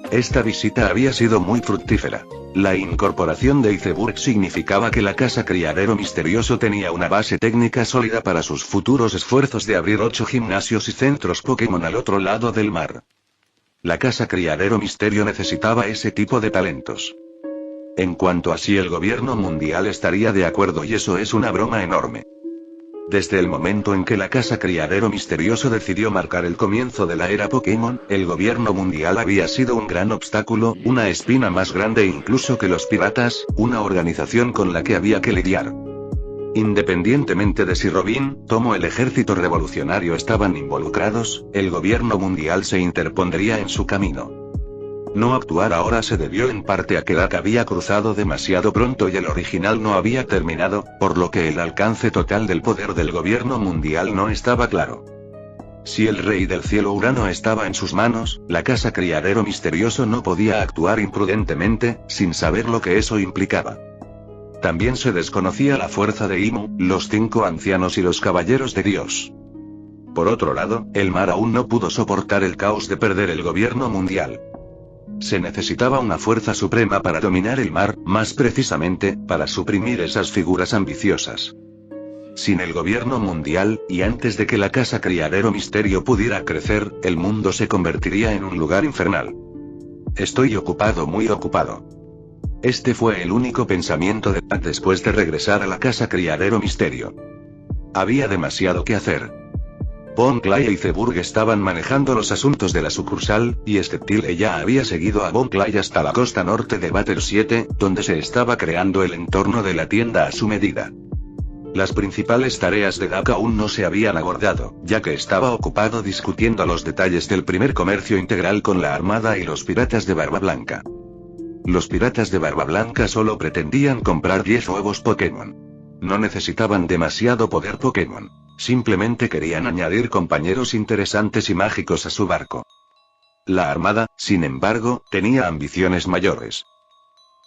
Esta visita había sido muy fructífera. La incorporación de Iceburg significaba que la Casa Criadero Misterioso tenía una base técnica sólida para sus futuros esfuerzos de abrir 8 gimnasios y centros Pokémon al otro lado del mar. La Casa Criadero Misterio necesitaba ese tipo de talentos. En cuanto a si el gobierno mundial estaría de acuerdo, y eso es una broma enorme. Desde el momento en que la Casa Criadero Misterioso decidió marcar el comienzo de la era Pokémon, el gobierno mundial había sido un gran obstáculo, una espina más grande incluso que los piratas, una organización con la que había que lidiar. Independientemente de si Robin, Tom o el ejército revolucionario estaban involucrados, el gobierno mundial se interpondría en su camino. No actuar ahora se debió en parte a que Dak había cruzado demasiado pronto y el original no había terminado, por lo que el alcance total del poder del gobierno mundial no estaba claro. Si el rey del cielo Urano estaba en sus manos, la Casa Criadero Misterioso no podía actuar imprudentemente, sin saber lo que eso implicaba. También se desconocía la fuerza de Imu, los 5 ancianos y los caballeros de Dios. Por otro lado, el mar aún no pudo soportar el caos de perder el gobierno mundial. Se necesitaba una fuerza suprema para dominar el mar, más precisamente, para suprimir esas figuras ambiciosas. Sin el gobierno mundial, y antes de que la Casa Criadero Misterio pudiera crecer, el mundo se convertiría en un lugar infernal. Estoy ocupado, muy ocupado. Este fue el único pensamiento de Dak después de regresar a la Casa Criadero Misterio. Había demasiado que hacer. Von Clay y Iceburg estaban manejando los asuntos de la sucursal, y Steptile ya había seguido a Von Clay hasta la costa norte de Batter 7, donde se estaba creando el entorno de la tienda a su medida. Las principales tareas de Dak aún no se habían abordado, ya que estaba ocupado discutiendo los detalles del primer comercio integral con la Armada y los piratas de Barba Blanca. Los piratas de Barba Blanca solo pretendían comprar 10 huevos Pokémon. No necesitaban demasiado poder Pokémon. Simplemente querían añadir compañeros interesantes y mágicos a su barco. La Armada, sin embargo, tenía ambiciones mayores.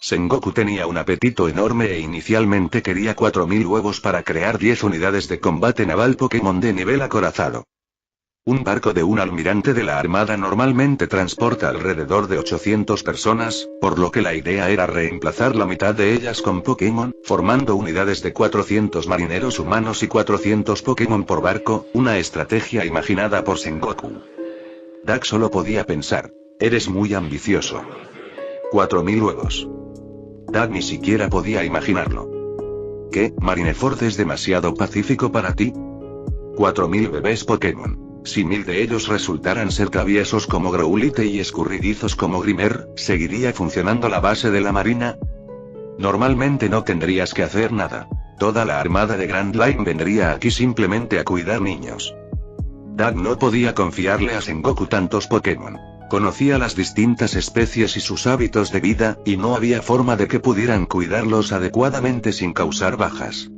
Sengoku tenía un apetito enorme e inicialmente quería 4000 huevos para crear 10 unidades de combate naval Pokémon de nivel acorazado. Un barco de un almirante de la Armada normalmente transporta alrededor de 800 personas, por lo que la idea era reemplazar la mitad de ellas con Pokémon, formando unidades de 400 marineros humanos y 400 Pokémon por barco, una estrategia imaginada por Sengoku. Dak solo podía pensar: eres muy ambicioso. 4000 huevos. Dak ni siquiera podía imaginarlo. ¿Qué, Marineford es demasiado pacífico para ti? 4000 bebés Pokémon. Si 1000 de ellos resultaran ser traviesos como Growlithe y escurridizos como Grimer, ¿seguiría funcionando la base de la marina? Normalmente no tendrías que hacer nada. Toda la armada de Grand Line vendría aquí simplemente a cuidar niños. Dak no podía confiarle a Sengoku tantos Pokémon. Conocía las distintas especies y sus hábitos de vida, y no había forma de que pudieran cuidarlos adecuadamente sin causar bajas.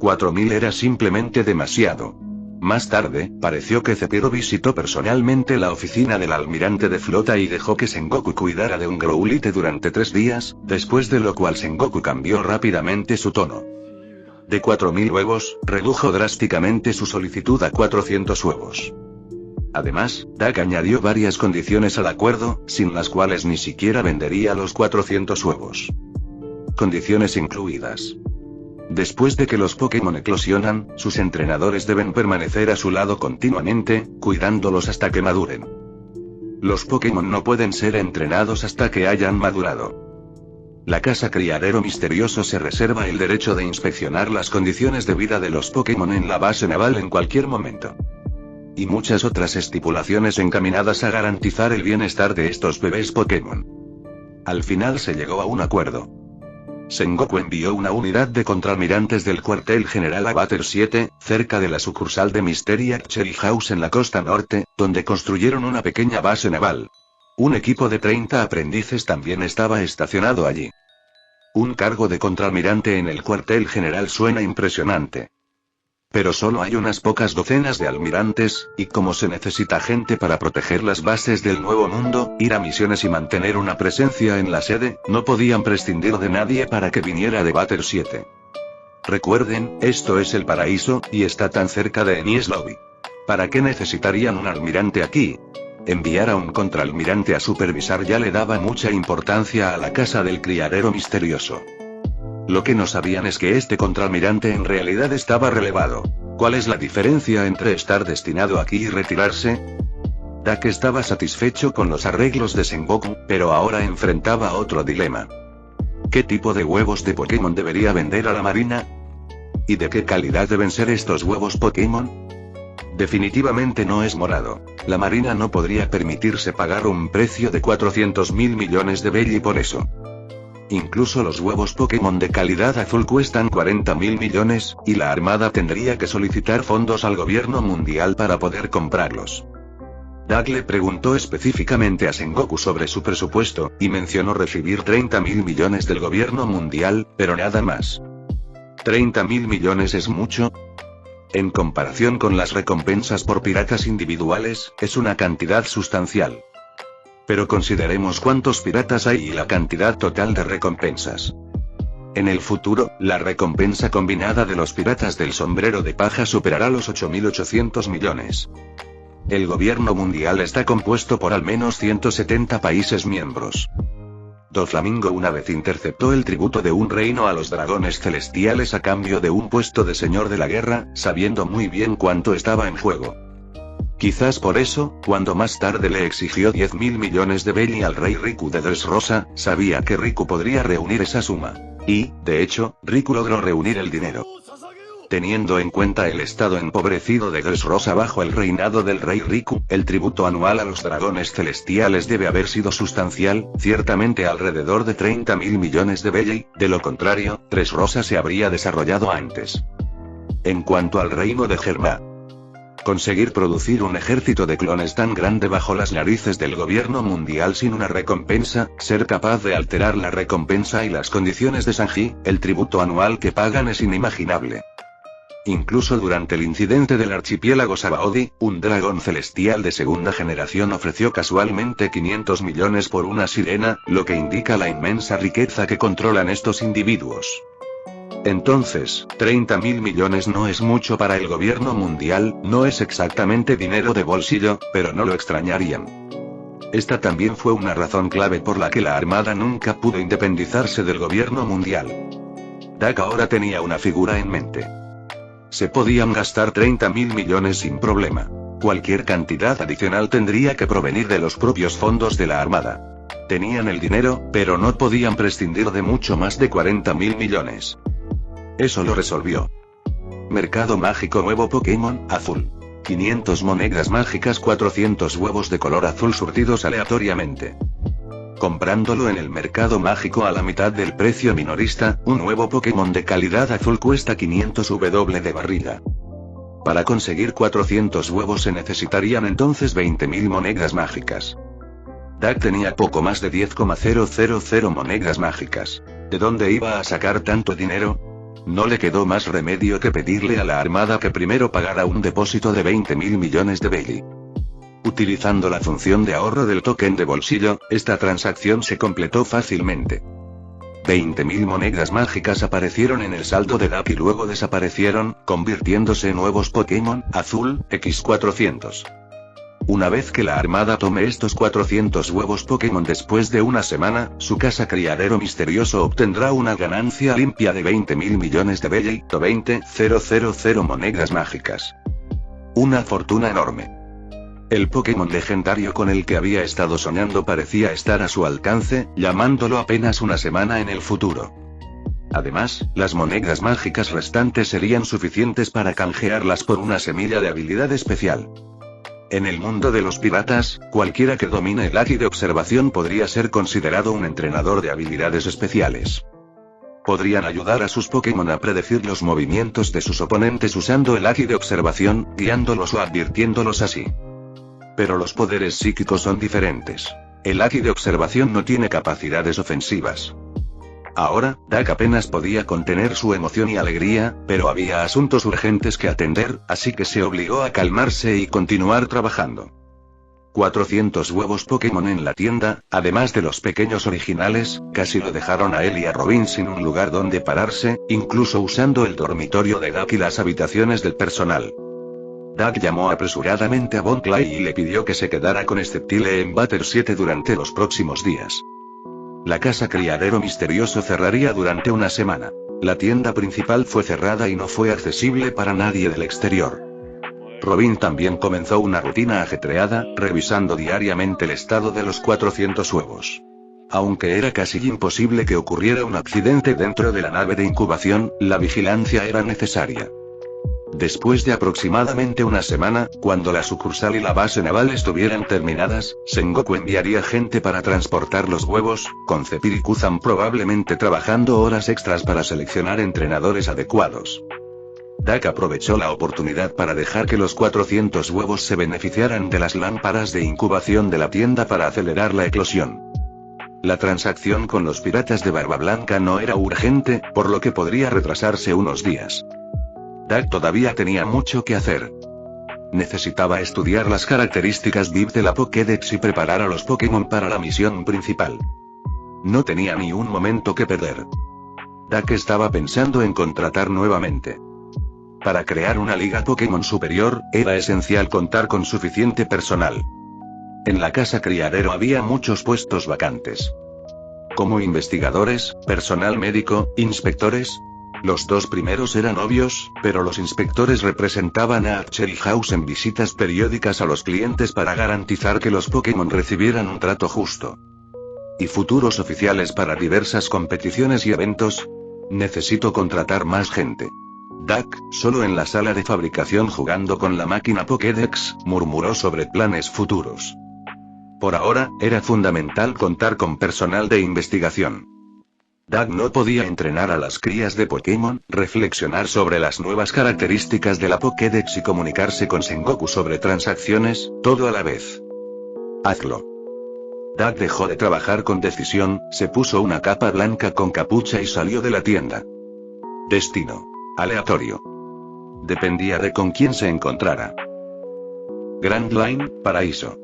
4000 era simplemente demasiado. Más tarde, pareció que Zephyro visitó personalmente la oficina del almirante de flota y dejó que Sengoku cuidara de un Growlithe durante 3 días, después de lo cual Sengoku cambió rápidamente su tono. De 4000 huevos, redujo drásticamente su solicitud a 400 huevos. Además, Dak añadió varias condiciones al acuerdo, sin las cuales ni siquiera vendería los 400 huevos. Condiciones incluidas. Después de que los Pokémon eclosionan, sus entrenadores deben permanecer a su lado continuamente, cuidándolos hasta que maduren. Los Pokémon no pueden ser entrenados hasta que hayan madurado. La Casa Criadero Misterioso se reserva el derecho de inspeccionar las condiciones de vida de los Pokémon en la base naval en cualquier momento. y muchas otras estipulaciones encaminadas a garantizar el bienestar de estos bebés Pokémon. Al final se llegó a un acuerdo. Sengoku envió una unidad de contraalmirantes del cuartel general a Batter 7, cerca de la sucursal de Mysterious Cherry House en la costa norte, donde construyeron una pequeña base naval. Un equipo de 30 aprendices también estaba estacionado allí. Un cargo de contraalmirante en el cuartel general suena impresionante. Pero solo hay unas pocas docenas de almirantes, y como se necesita gente para proteger las bases del Nuevo Mundo, ir a misiones y mantener una presencia en la sede, no podían prescindir de nadie para que viniera de Batter 7. Recuerden, esto es el paraíso, y está tan cerca de Enies Lobby. ¿Para qué necesitarían un almirante aquí? Enviar a un contraalmirante a supervisar ya le daba mucha importancia a la casa del criadero misterioso. Lo que no sabían es que este contraalmirante en realidad estaba relevado. ¿Cuál es la diferencia entre estar destinado aquí y retirarse? Dak estaba satisfecho con los arreglos de Sengoku, pero ahora enfrentaba otro dilema. ¿Qué tipo de huevos de Pokémon debería vender a la marina? ¿Y de qué calidad deben ser estos huevos Pokémon? Definitivamente no es morado. La marina no podría permitirse pagar un precio de 400.000 millones de belli por eso. Incluso los huevos Pokémon de calidad azul cuestan 40.000 millones, y la Armada tendría que solicitar fondos al gobierno mundial para poder comprarlos. Dak le preguntó específicamente a Sengoku sobre su presupuesto, y mencionó recibir 30.000 millones del gobierno mundial, pero nada más. ¿30.000 millones es mucho? En comparación con las recompensas por piratas individuales, es una cantidad sustancial. Pero consideremos cuántos piratas hay y la cantidad total de recompensas. En el futuro, la recompensa combinada de los piratas del sombrero de paja superará los 8.800 millones. El gobierno mundial está compuesto por al menos 170 países miembros. Doflamingo una vez interceptó el tributo de un reino a los dragones celestiales a cambio de un puesto de señor de la guerra, sabiendo muy bien cuánto estaba en juego. Quizás por eso, cuando más tarde le exigió 10.000 millones de belli al rey Riku de Dressrosa, sabía que Riku podría reunir esa suma. Y, de hecho, Riku logró reunir el dinero. Teniendo en cuenta el estado empobrecido de Dressrosa bajo el reinado del rey Riku, el tributo anual a los dragones celestiales debe haber sido sustancial, ciertamente alrededor de 30.000 millones de belli, de lo contrario, Dressrosa se habría desarrollado antes. En cuanto al reino de Germa, conseguir producir un ejército de clones tan grande bajo las narices del gobierno mundial sin una recompensa, ser capaz de alterar la recompensa y las condiciones de Sanji, el tributo anual que pagan es inimaginable. Incluso durante el incidente del archipiélago Sabaody, un dragón celestial de segunda generación ofreció casualmente 500 millones por una sirena, lo que indica la inmensa riqueza que controlan estos individuos. Entonces, 30.000 millones no es mucho para el gobierno mundial, no es exactamente dinero de bolsillo, pero no lo extrañarían. Esta también fue una razón clave por la que la Armada nunca pudo independizarse del gobierno mundial. Dak ahora tenía una figura en mente. Se podían gastar 30.000 millones sin problema. Cualquier cantidad adicional tendría que provenir de los propios fondos de la Armada. Tenían el dinero, pero no podían prescindir de mucho más de 40.000 millones. Eso lo resolvió. Mercado mágico nuevo Pokémon, azul. 500 monedas mágicas 400 huevos de color azul surtidos aleatoriamente. Comprándolo en el mercado mágico a la mitad del precio minorista, un nuevo Pokémon de calidad azul cuesta 500 W de barriga. Para conseguir 400 huevos se necesitarían entonces 20.000 monedas mágicas. Dak tenía poco más de 10,000 monedas mágicas. ¿De dónde iba a sacar tanto dinero? No le quedó más remedio que pedirle a la Armada que primero pagara un depósito de 20.000 millones de belli. Utilizando la función de ahorro del token de bolsillo, esta transacción se completó fácilmente. 20.000 monedas mágicas aparecieron en el saldo de Dak y luego desaparecieron, convirtiéndose en nuevos Pokémon, azul, X400. Una vez que la Armada tome estos 400 huevos Pokémon después de una semana, su casa criadero misterioso obtendrá una ganancia limpia de 20.000 millones de belli, o 20.000 monedas mágicas. Una fortuna enorme. El Pokémon legendario con el que había estado soñando parecía estar a su alcance, llamándolo apenas una semana en el futuro. Además, las monedas mágicas restantes serían suficientes para canjearlas por una semilla de habilidad especial. En el mundo de los piratas, cualquiera que domine el Haki de observación podría ser considerado un entrenador de habilidades especiales. Podrían ayudar a sus Pokémon a predecir los movimientos de sus oponentes usando el Haki de observación, guiándolos o advirtiéndolos así. Pero los poderes psíquicos son diferentes. El Haki de observación no tiene capacidades ofensivas. Ahora, Dak apenas podía contener su emoción y alegría, pero había asuntos urgentes que atender, así que se obligó a calmarse y continuar trabajando. 400 huevos Pokémon en la tienda, además de los pequeños originales, casi lo dejaron a él y a Robin sin un lugar donde pararse, incluso usando el dormitorio de Dak y las habitaciones del personal. Dak llamó apresuradamente a Bon Clay y le pidió que se quedara con Sceptile en Batter 7 durante los próximos días. La casa criadero misterioso cerraría durante una semana. La tienda principal fue cerrada y no fue accesible para nadie del exterior. Robin también comenzó una rutina ajetreada, revisando diariamente el estado de los 400 huevos. Aunque era casi imposible que ocurriera un accidente dentro de la nave de incubación, la vigilancia era necesaria. Después de aproximadamente una semana, cuando la sucursal y la base naval estuvieran terminadas, Sengoku enviaría gente para transportar los huevos, con Zephyr y Kuzan probablemente trabajando horas extras para seleccionar entrenadores adecuados. Dak aprovechó la oportunidad para dejar que los 400 huevos se beneficiaran de las lámparas de incubación de la tienda para acelerar la eclosión. La transacción con los piratas de Barba Blanca no era urgente, por lo que podría retrasarse unos días. Dak todavía tenía mucho que hacer. Necesitaba estudiar las características VIP de la Pokédex y preparar a los Pokémon para la misión principal. No tenía ni un momento que perder. Dak estaba pensando en contratar nuevamente. Para crear una liga Pokémon superior, era esencial contar con suficiente personal. En la casa criadero había muchos puestos vacantes. Como investigadores, personal médico, inspectores. Los dos primeros eran obvios, pero los inspectores representaban a Cherry House en visitas periódicas a los clientes para garantizar que los Pokémon recibieran un trato justo. Y futuros oficiales para diversas competiciones y eventos. Necesito contratar más gente. Dak, solo en la sala de fabricación jugando con la máquina Pokédex, murmuró sobre planes futuros. Por ahora, era fundamental contar con personal de investigación. Dak no podía entrenar a las crías de Pokémon, reflexionar sobre las nuevas características de la Pokédex y comunicarse con Sengoku sobre transacciones, todo a la vez. Hazlo. Dak dejó de trabajar con decisión, se puso una capa blanca con capucha y salió de la tienda. Destino. Aleatorio. Dependía de con quién se encontrara. Grand Line, Paraíso.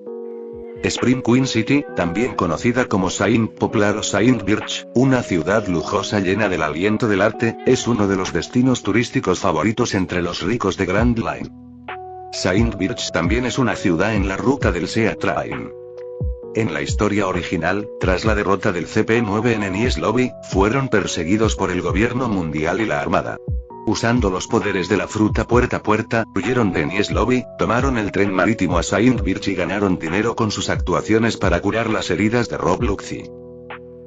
Spring Queen City, también conocida como Saint Poplar o Saint Birch, una ciudad lujosa llena del aliento del arte, es uno de los destinos turísticos favoritos entre los ricos de Grand Line. Saint Birch también es una ciudad en la ruta del Sea Train. En la historia original, tras la derrota del CP9 en Enies Lobby, fueron perseguidos por el gobierno mundial y la armada. Usando los poderes de la fruta puerta a puerta, huyeron de Enies Lobby, tomaron el tren marítimo a Saint Birch y ganaron dinero con sus actuaciones para curar las heridas de Rob Luxie.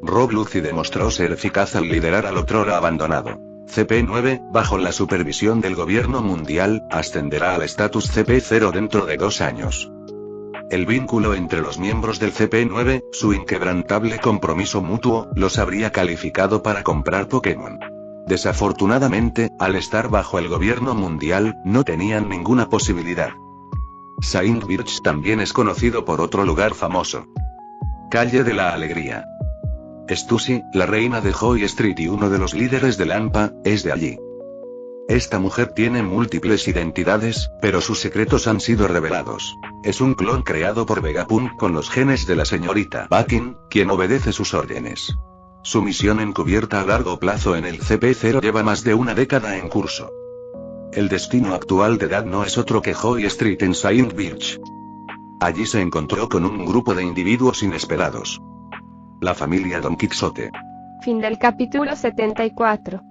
Rob Luxie demostró ser eficaz al liderar al otrora abandonado. CP9, bajo la supervisión del gobierno mundial, ascenderá al estatus CP0 dentro de 2 años. El vínculo entre los miembros del CP9, su inquebrantable compromiso mutuo, los habría calificado para comprar Pokémon. Desafortunadamente, al estar bajo el gobierno mundial, no tenían ninguna posibilidad. Saint Birch también es conocido por otro lugar famoso. Calle de la Alegría. Stussy, la reina de Joy Street y uno de los líderes de Lampa, es de allí. Esta mujer tiene múltiples identidades, pero sus secretos han sido revelados. Es un clon creado por Vegapunk con los genes de la señorita Bakin, quien obedece sus órdenes. Su misión encubierta a largo plazo en el CP0 lleva más de una década en curso. El destino actual de Dak no es otro que Joy Street en Saint Birch. Allí se encontró con un grupo de individuos inesperados. La familia Don Quixote. Fin del capítulo 74.